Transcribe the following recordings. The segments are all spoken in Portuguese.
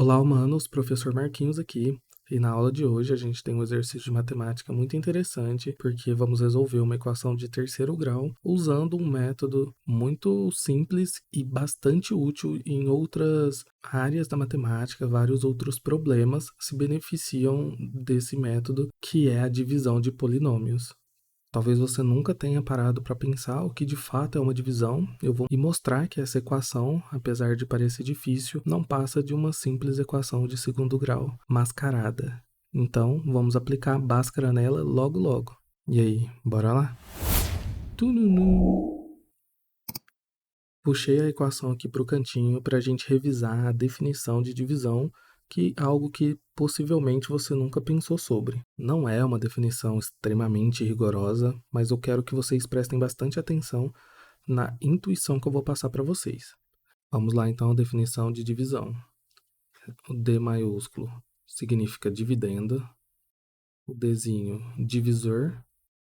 Olá, humanos, professor Marquinhos aqui. E na aula de hoje a gente tem um exercício de matemática muito interessante, porque vamos resolver uma equação de terceiro grau usando um método muito simples e bastante útil em outras áreas da matemática. Vários outros problemas se beneficiam desse método, que é a divisão de polinômios. Talvez você nunca tenha parado para pensar o que de fato é uma divisão. Eu vou mostrar que essa equação, apesar de parecer difícil, não passa de uma simples equação de segundo grau, mascarada. Então, vamos aplicar Bhaskara nela logo logo. E aí, bora lá? Tununu! Puxei a equação aqui para o cantinho para a gente revisar a definição de divisão, que é algo que possivelmente você nunca pensou sobre. Não é uma definição extremamente rigorosa, mas eu quero que vocês prestem bastante atenção na intuição que eu vou passar para vocês. Vamos lá então a definição de divisão. O D maiúsculo significa dividendo, o Dzinho divisor,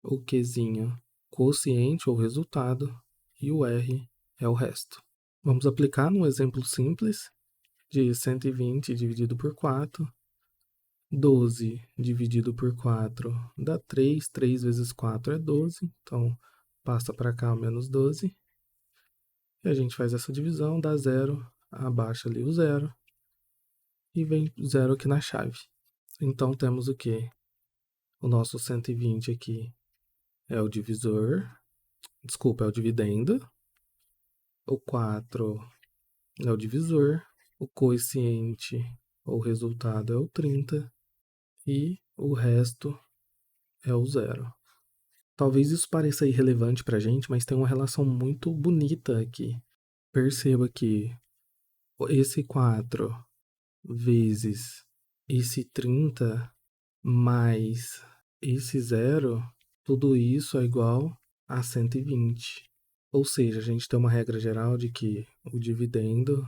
o Qzinho quociente ou resultado e o R é o resto. Vamos aplicar num exemplo simples de 120 dividido por 4. 12 dividido por 4 dá 3. 3 vezes 4 é 12. Então, passa para cá o menos 12. E a gente faz essa divisão, dá 0. Abaixa ali o 0. E vem 0 aqui na chave. Então, temos o quê? O nosso 120 aqui é o divisor. Desculpa, é o dividendo. O 4 é o divisor. O quociente, ou resultado, é o 30. E o resto é o 0. Talvez isso pareça irrelevante para a gente, mas tem uma relação muito bonita aqui. Perceba que esse 4 vezes esse 30 mais esse 0, tudo isso é igual a 120. Ou seja, a gente tem uma regra geral de que o dividendo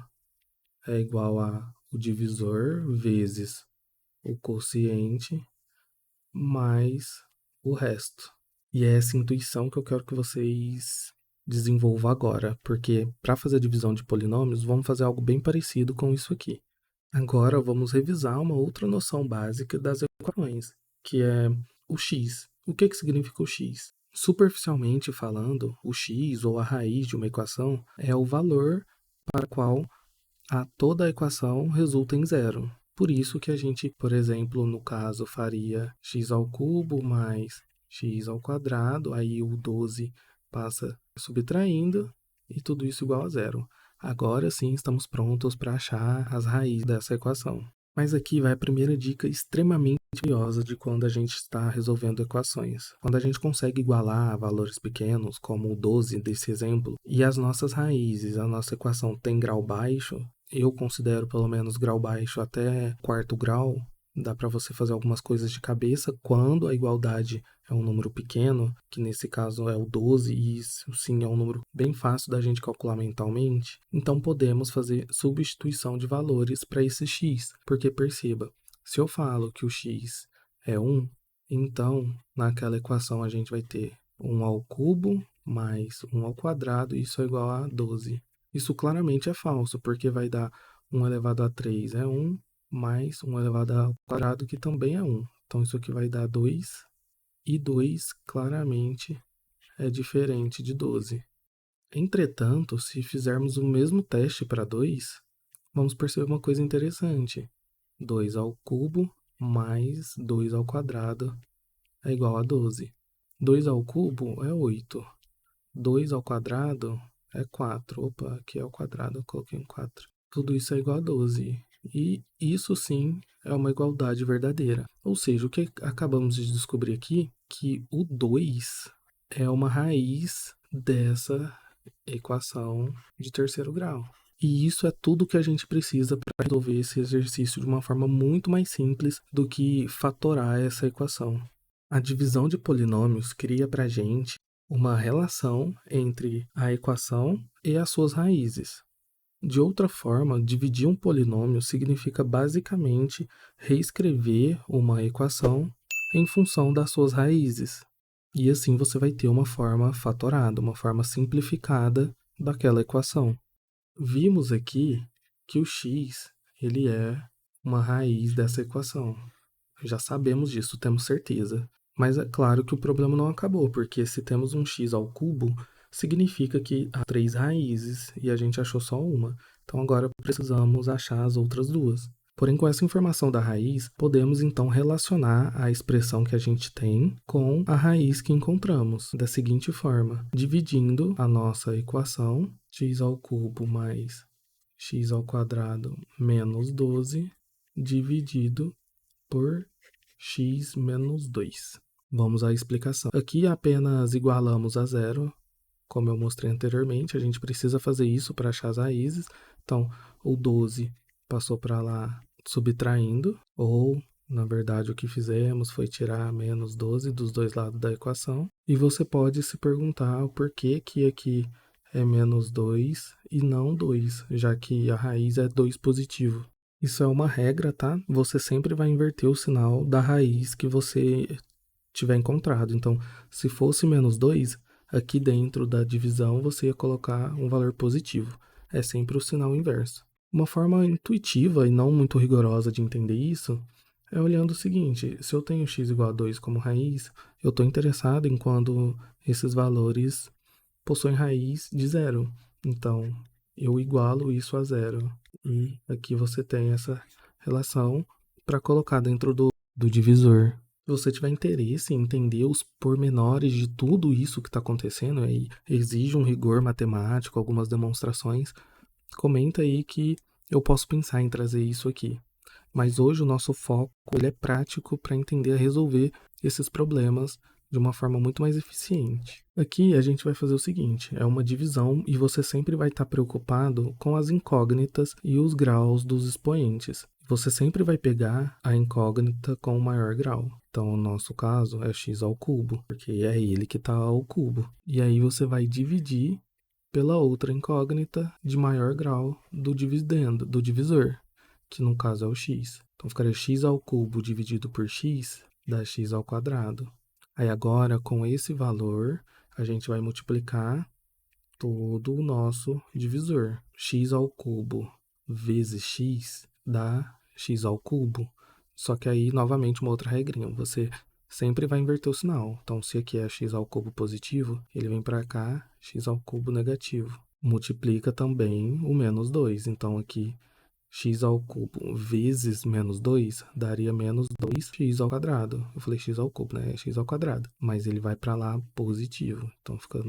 é igual a o divisor vezes o quociente mais o resto. E é essa intuição que eu quero que vocês desenvolvam agora, porque para fazer a divisão de polinômios, vamos fazer algo bem parecido com isso aqui. Agora vamos revisar uma outra noção básica das equações, que é o x. O que significa o x? Superficialmente falando, o x, ou a raiz de uma equação, é o valor para o qual toda a equação resulta em zero. Por isso que a gente, por exemplo, no caso, faria x ao cubo mais x ao quadrado, aí o 12 passa subtraindo e tudo isso igual a zero. Agora sim estamos prontos para achar as raízes dessa equação. Mas aqui vai a primeira dica extremamente curiosa de quando a gente está resolvendo equações. Quando a gente consegue igualar valores pequenos, como o 12 desse exemplo, e as nossas raízes, a nossa equação tem grau baixo, eu considero pelo menos grau baixo até quarto grau, dá para você fazer algumas coisas de cabeça quando a igualdade é um número pequeno, que nesse caso é o 12, e isso sim é um número bem fácil da gente calcular mentalmente. Então podemos fazer substituição de valores para esse x, porque perceba, se eu falo que o x é 1, então naquela equação a gente vai ter 1 ao cubo mais 1 ao quadrado, isso é igual a 12. Isso claramente é falso, porque vai dar 1 elevado a 3 é 1, mais 1 elevado ao quadrado, que também é 1. Então, isso aqui vai dar 2, e 2 claramente é diferente de 12. Entretanto, se fizermos o mesmo teste para 2, vamos perceber uma coisa interessante. 2 ao cubo mais 2 ao quadrado é igual a 12. 2 ao cubo é 8. 2 ao quadrado é 4. Opa, aqui é o quadrado, eu coloquei um 4. Tudo isso é igual a 12. E isso sim é uma igualdade verdadeira. Ou seja, o que acabamos de descobrir aqui, que o 2 é uma raiz dessa equação de terceiro grau. E isso é tudo que a gente precisa para resolver esse exercício de uma forma muito mais simples do que fatorar essa equação. A divisão de polinômios cria para a gente uma relação entre a equação e as suas raízes. De outra forma, dividir um polinômio significa basicamente reescrever uma equação em função das suas raízes. E assim você vai ter uma forma fatorada, uma forma simplificada daquela equação. Vimos aqui que o x ele é uma raiz dessa equação. Já sabemos disso, temos certeza. Mas é claro que o problema não acabou, porque se temos um x ao cubo, significa que há 3 raízes e a gente achou só uma. Então agora precisamos achar as outras duas. Porém, com essa informação da raiz, podemos então relacionar a expressão que a gente tem com a raiz que encontramos, da seguinte forma: dividindo a nossa equação, x ao cubo mais x ao quadrado menos 12, dividido por x menos 2. Vamos à explicação. Aqui apenas igualamos a zero, como eu mostrei anteriormente. A gente precisa fazer isso para achar as raízes. Então, o 12 passou para lá subtraindo, ou, na verdade, o que fizemos foi tirar menos 12 dos dois lados da equação. E você pode se perguntar o porquê que aqui é menos 2 e não 2, já que a raiz é 2 positivo. Isso é uma regra, tá? Você sempre vai inverter o sinal da raiz que você tiver encontrado. Então, se fosse menos 2, aqui dentro da divisão você ia colocar um valor positivo. É sempre o sinal inverso. Uma forma intuitiva e não muito rigorosa de entender isso é olhando o seguinte: se eu tenho x igual a 2 como raiz, eu estou interessado em quando esses valores possuem raiz de zero. Então, eu igualo isso a zero. E aqui você tem essa relação para colocar dentro do divisor. Se você tiver interesse em entender os pormenores de tudo isso que está acontecendo, aí exige um rigor matemático, algumas demonstrações, comenta aí que eu posso pensar em trazer isso aqui. Mas hoje o nosso foco ele é prático para entender e resolver esses problemas de uma forma muito mais eficiente. Aqui a gente vai fazer o seguinte: é uma divisão e você sempre vai estar preocupado com as incógnitas e os graus dos expoentes. Você sempre vai pegar a incógnita com o maior grau. Então, no nosso caso, é x ao cubo, porque é ele que está ao cubo. E aí você vai dividir pela outra incógnita de maior grau do dividendo, do divisor, que no caso é o x. Então, ficaria x ao cubo dividido por x dá x ao quadrado. Aí agora, com esse valor, a gente vai multiplicar todo o nosso divisor. X ao cubo vezes x dá x ao cubo. Só que aí, novamente, uma outra regrinha. Você sempre vai inverter o sinal. Então, se aqui é x ao cubo positivo, ele vem para cá, x ao cubo negativo. Multiplica também o menos 2. Então, aqui x ao cubo vezes menos 2 daria menos 2x ao quadrado. Eu falei x ao cubo, né? É x ao quadrado. Mas ele vai para lá positivo. Então fica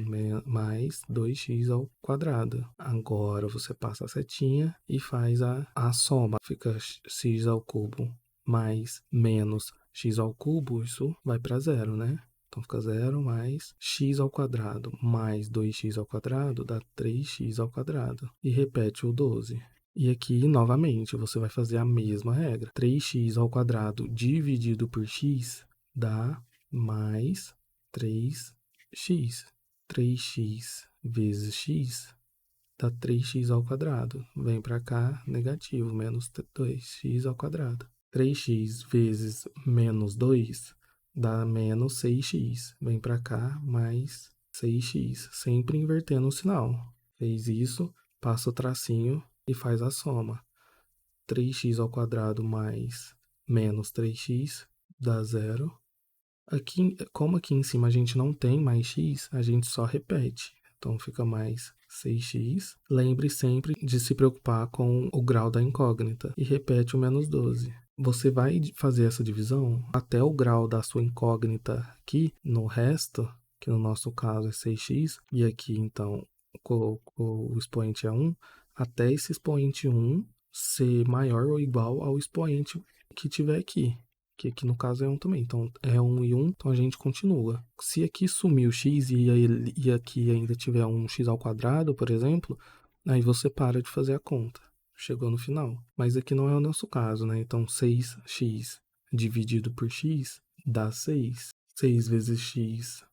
mais 2x ao quadrado. Agora você passa a setinha e faz a soma. Fica x ao cubo mais menos x ao cubo. Isso vai para zero, né? Então fica 0 mais x ao quadrado mais 2x ao quadrado dá 3x ao quadrado. E repete o 12. E aqui, novamente, você vai fazer a mesma regra. 3x ao quadrado dividido por x dá mais 3x. 3x vezes x dá 3x ao quadrado. Vem para cá, negativo, menos 2x ao quadrado. 3x vezes menos 2 dá menos 6x. Vem para cá, mais 6x. Sempre invertendo o sinal. Fez isso, passa o tracinho e faz a soma. 3x ao quadrado mais menos 3x dá zero. Aqui, como aqui em cima a gente não tem mais x, a gente só repete. Então fica mais 6x. Lembre sempre de se preocupar com o grau da incógnita e repete o menos 12. Você vai fazer essa divisão até o grau da sua incógnita aqui no resto, que no nosso caso é 6x, e aqui então o expoente é 1, até esse expoente 1 ser maior ou igual ao expoente que tiver aqui, que aqui no caso é 1 também. Então é 1 e 1, então a gente continua. Se aqui sumir o x e aqui ainda tiver um x ao quadrado, por exemplo, aí você para de fazer a conta. Chegou no final. Mas aqui não é o nosso caso, né? Então 6x dividido por x dá 6. 6 vezes x,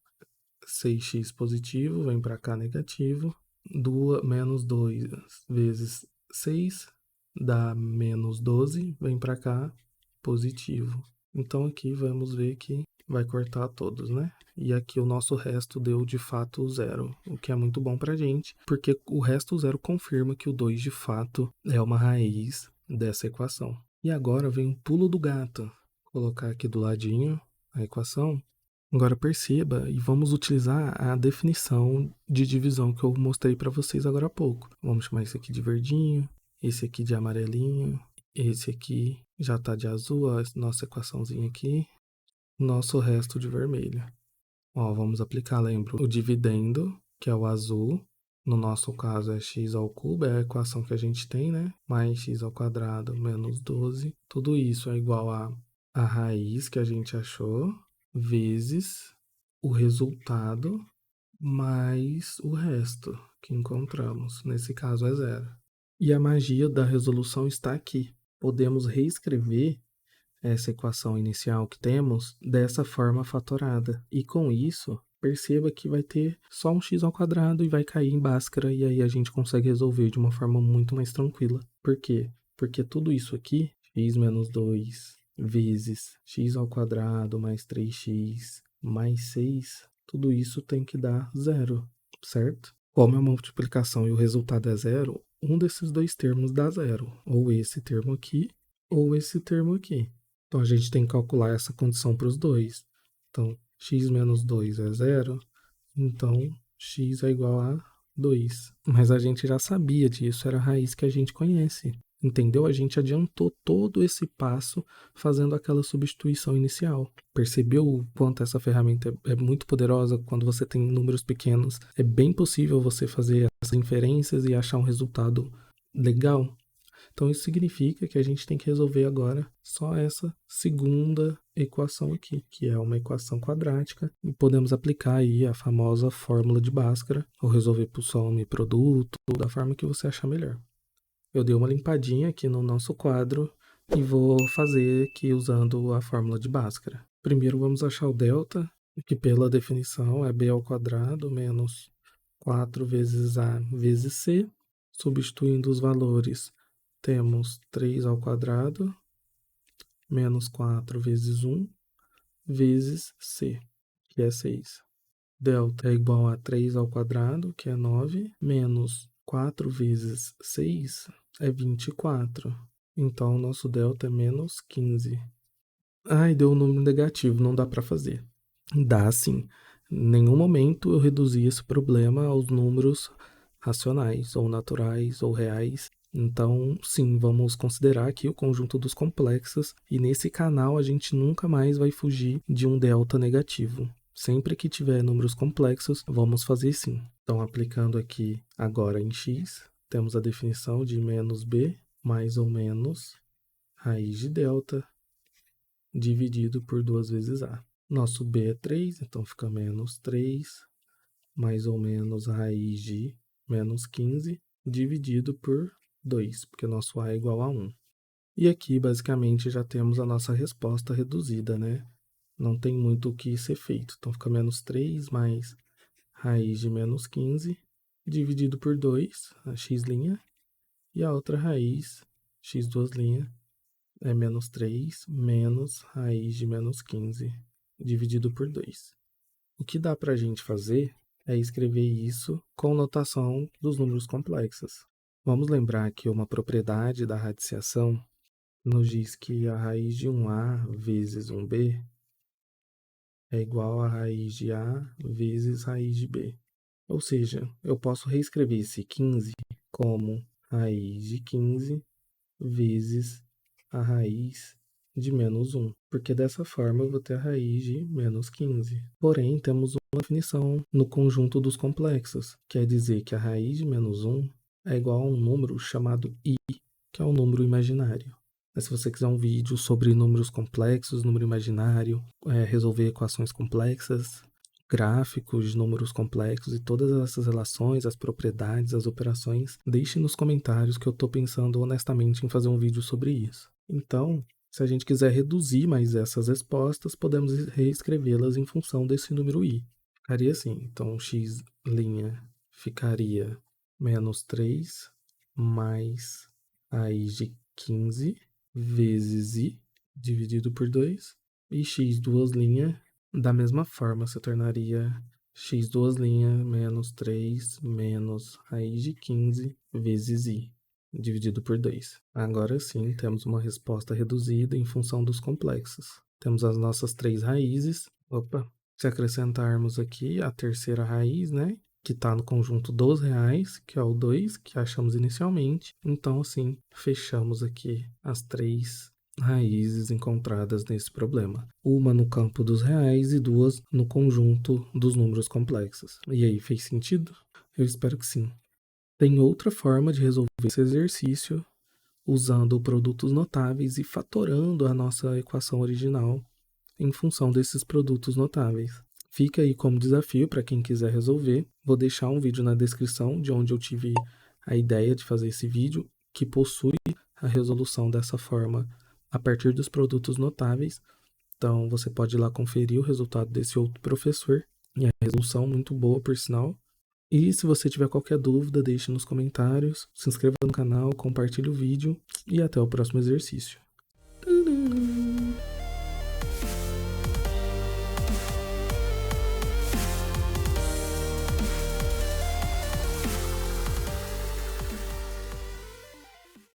6x positivo, vem para cá negativo. Menos 2 vezes 6 dá menos 12, vem para cá positivo. Então aqui vamos ver que vai cortar todos, né? E aqui o nosso resto deu de fato zero, o que é muito bom pra gente, porque o resto zero confirma que o 2 de fato é uma raiz dessa equação. E agora vem o pulo do gato. Vou colocar aqui do ladinho a equação. Agora perceba e vamos utilizar a definição de divisão que eu mostrei para vocês agora há pouco. Vamos chamar esse aqui de verdinho, esse aqui de amarelinho, esse aqui já está de azul, a nossa equaçãozinha aqui, nosso resto de vermelho. Ó, vamos aplicar, lembro, o dividendo, que é o azul. No nosso caso é x ao cubo, é a equação que a gente tem, né? Mais x ao quadrado menos 12. Tudo isso é igual a raiz que a gente achou, vezes o resultado, mais o resto que encontramos. Nesse caso é zero. E a magia da resolução está aqui. Podemos reescrever essa equação inicial que temos dessa forma fatorada. E com isso, perceba que vai ter só um x ao quadrado e vai cair em Bhaskara, e aí a gente consegue resolver de uma forma muito mais tranquila. Por quê? Porque tudo isso aqui, x menos 2 vezes x ao quadrado mais 3x mais 6, tudo isso tem que dar zero, certo? Como é uma multiplicação e o resultado é zero, um desses dois termos dá zero, ou esse termo aqui, ou esse termo aqui. Então, a gente tem que calcular essa condição para os dois. Então, x menos 2 é zero, então x é igual a 2. Mas a gente já sabia disso, era a raiz que a gente conhece. Entendeu? A gente adiantou todo esse passo fazendo aquela substituição inicial. Percebeu o quanto essa ferramenta é muito poderosa quando você tem números pequenos? É bem possível você fazer essas inferências e achar um resultado legal. Então, isso significa que a gente tem que resolver agora só essa segunda equação aqui, que é uma equação quadrática, e podemos aplicar aí a famosa fórmula de Bhaskara, ou resolver por soma e produto, da forma que você achar melhor. Eu dei uma limpadinha aqui no nosso quadro e vou fazer aqui usando a fórmula de Bhaskara. Primeiro vamos achar o delta, que pela definição é b ao quadrado menos 4 vezes a vezes c, substituindo os valores. Temos 3 ao quadrado menos 4 vezes 1 vezes c, que é 6. Delta é igual a 3 ao quadrado, que é 9, menos 4 vezes 6 é 24. Então, o nosso delta é menos 15. Ai, deu um número negativo, não dá para fazer. Dá sim. Em nenhum momento eu reduzi esse problema aos números racionais, ou naturais, ou reais. Então, sim, vamos considerar aqui o conjunto dos complexos, e nesse canal a gente nunca mais vai fugir de um delta negativo. Sempre que tiver números complexos, vamos fazer sim. Então, aplicando aqui agora em x, temos a definição de menos b mais ou menos raiz de delta dividido por 2 vezes a. Nosso b é 3, então fica menos 3 mais ou menos raiz de menos 15 dividido por 2, porque nosso a é igual a 1. E aqui, basicamente, já temos a nossa resposta reduzida, né? Não tem muito o que ser feito. Então, fica menos 3 mais raiz de menos 15 dividido por 2, a x', e a outra raiz, x2', é menos 3 menos raiz de menos 15 dividido por 2. O que dá para a gente fazer é escrever isso com notação dos números complexos. Vamos lembrar que uma propriedade da radiciação nos diz que a raiz de 1a vezes 1b é igual a raiz de a vezes raiz de b. Ou seja, eu posso reescrever esse 15 como raiz de 15 vezes a raiz de menos 1, porque dessa forma eu vou ter a raiz de menos 15. Porém, temos uma definição no conjunto dos complexos, quer dizer que a raiz de menos 1 é igual a um número chamado i, que é um número imaginário. Mas se você quiser um vídeo sobre números complexos, número imaginário, resolver equações complexas, gráficos de números complexos e todas essas relações, as propriedades, as operações, deixe nos comentários que eu estou pensando honestamente em fazer um vídeo sobre isso. Então, se a gente quiser reduzir mais essas respostas, podemos reescrevê-las em função desse número i. Ficaria assim, então x' ficaria menos 3 mais raiz de 15 vezes i dividido por 2, e x duas linhas da mesma forma se tornaria x duas linhas menos 3 menos raiz de 15 vezes i. dividido por 2. Agora sim, temos uma resposta reduzida em função dos complexos. Temos as nossas 3 raízes. Opa! Se acrescentarmos aqui a terceira raiz, né? Que está no conjunto dos reais, que é o 2, que achamos inicialmente. Então, assim, fechamos aqui as 3 raízes encontradas nesse problema. Uma no campo dos reais e 2 no conjunto dos números complexos. E aí, fez sentido? Eu espero que sim. Tem outra forma de resolver esse exercício usando produtos notáveis e fatorando a nossa equação original em função desses produtos notáveis. Fica aí como desafio para quem quiser resolver. Vou deixar um vídeo na descrição de onde eu tive a ideia de fazer esse vídeo, que possui a resolução dessa forma a partir dos produtos notáveis. Então você pode ir lá conferir o resultado desse outro professor. E a resolução muito boa, por sinal. E se você tiver qualquer dúvida, deixe nos comentários, se inscreva no canal, compartilhe o vídeo e até o próximo exercício.